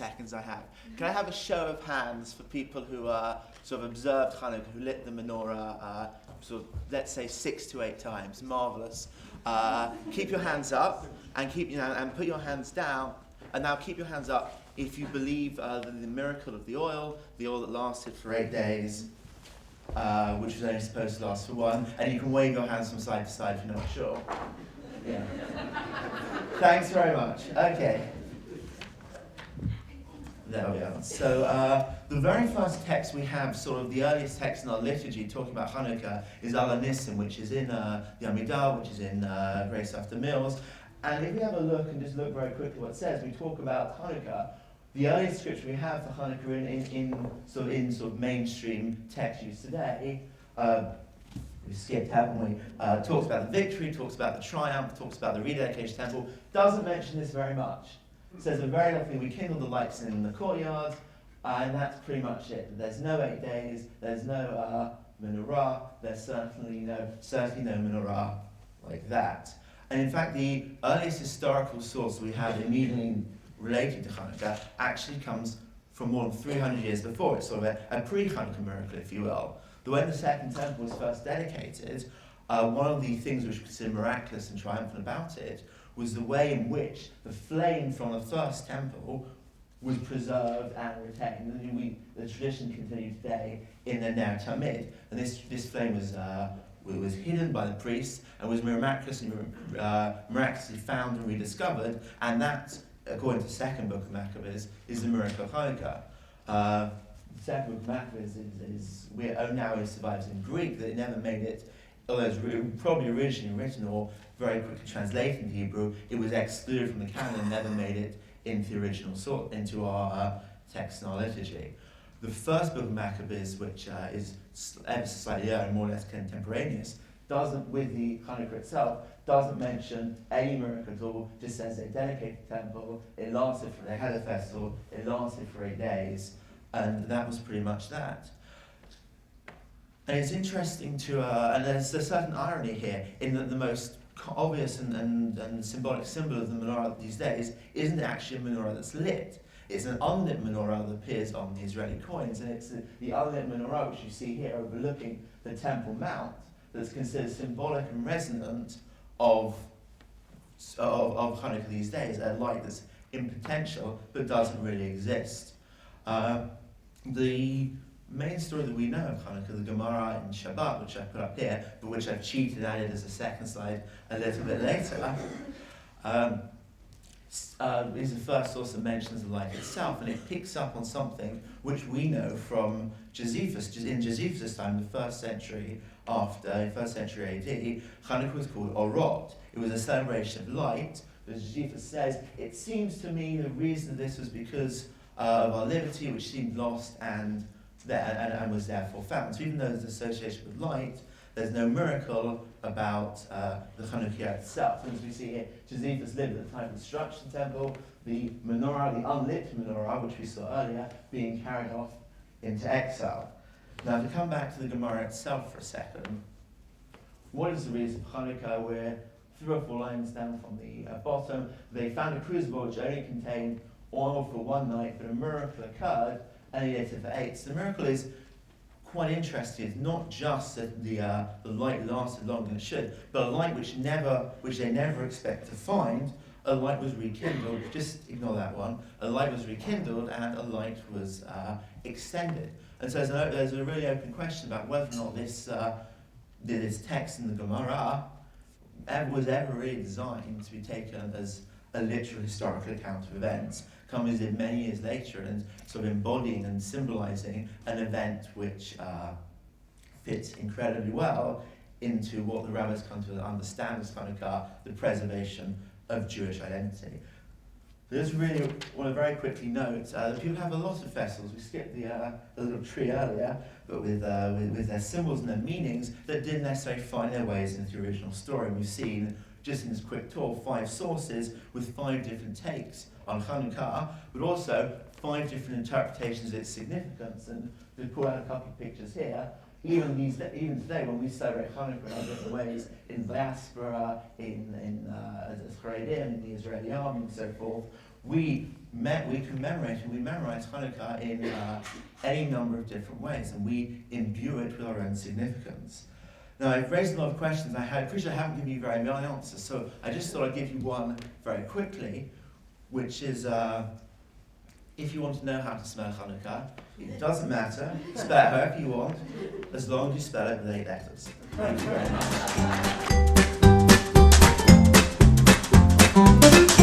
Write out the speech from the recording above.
seconds I have. Can I have a show of hands for people who sort of observed Chanukah, who lit the menorah, sort of, let's say 6 to 8 times? Marvelous. Keep your hands up and and put your hands down. And now keep your hands up if you believe the miracle of the oil that lasted for 8 days, which was only supposed to last for 1. And you can wave your hands from side to side if you're not sure. Yeah. Thanks very much. Okay. There we are. So the very first text we have, sort of the earliest text in our liturgy talking about Chanukah, is Al Nissim, which is in the Amidah, which is in Grace After Meals. And if we have a look and just look very quickly what it says, we talk about Chanukah. The earliest scripture we have for Chanukah in sort of mainstream text use today, we skipped, haven't we? Talks about the victory, talks about the triumph, talks about the rededication of the temple. Doesn't mention this very much. It says that very likely we kindled the lights in the courtyard, and that's pretty much it. There's no 8 days, there's no menorah, there's certainly no menorah like that. And in fact, the earliest historical source we have immediately related to Chanukah actually comes from more than 300 years before. It's sort of a pre-Chanukah miracle, if you will. When the Second Temple was first dedicated, one of the things which was considered miraculous and triumphant about it was the way in which the flame from the first temple was preserved and retained. And the tradition continued today in the Ner Tamid. And this flame was hidden by the priests and was miraculously found and rediscovered. And that, according to the second book of Maccabees, is the miracle of Chanukah. The second book of Maccabees now survives in Greek, that it never made it, although it was probably originally written or very quickly translated into Hebrew, it was excluded from the canon and never made it into the original into our text in our liturgy. The first book of Maccabees, which is ever so slightly earlier and more or less contemporaneous, with the Chanukah itself, doesn't mention any miracle at all, just says they dedicated the temple, they had a festival, it lasted for 8 days, and that was pretty much that. And it's interesting and there's a certain irony here, in that the most obvious and symbolic symbol of the menorah these days isn't actually a menorah that's lit. It's an unlit menorah that appears on the Israeli coins, and it's the unlit menorah which you see here overlooking the Temple Mount that's considered symbolic and resonant of Chanukah these days, a light that's in potential but doesn't really exist. The main story that we know of Chanukah, the Gemara in Shabbat, which I put up here, but which I've cheated added as a second slide a little bit later, is the first source that mentions the light itself, and it picks up on something which we know from Josephus. In Josephus' time, the first century AD, Chanukah was called Orot. It was a celebration of light. As Josephus says, it seems to me the reason this was because of our liberty, which seemed lost and was therefore found. So even though there's association with light, there's no miracle about the Chanukah itself. And as we see here, Josephus lived at the time of the destruction of the temple, the menorah, the unlit menorah, which we saw earlier, being carried off into exile. Now to come back to the Gemara itself for a second, what is the reason for Chanukah? We're 3 or 4 lines down from the bottom. They found a crucible which only contained oil for 1 night, but a miracle occurred, and he lit it for 8. So the miracle is quite interesting. It's not just that the light lasted longer than it should, but a light which they never expect to find. A light was rekindled. Just ignore that one. A light was rekindled, and a light was extended. And so there's a really open question about whether or not this text in the Gemara was ever really designed to be taken as a literal historical account of events, coming in many years later and sort of embodying and symbolizing an event which fits incredibly well into what the rabbis come to understand as Chanukah, the preservation of Jewish identity. I just really want to very quickly note that people have a lot of festivals. We skipped the little tree earlier, but with their symbols and their meanings that didn't necessarily find their ways into the original story. We've seen, just in this quick tour, 5 sources with 5 different takes on Chanukah, but also 5 different interpretations of its significance. And to pull out a couple of pictures here, even today when we celebrate Chanukah in different ways, in diaspora, in Charedim, in the Israeli army and so forth, we we commemorate and we memorize Chanukah in any number of different ways, and we imbue it with our own significance. Now, I've raised a lot of questions. I appreciate I haven't given you very many answers, so I just thought I'd give you one very quickly, which is, if you want to know how to spell Chanukah, it doesn't matter. Spell it however you want, as long as you spell it with 8 letters. Thank you very much.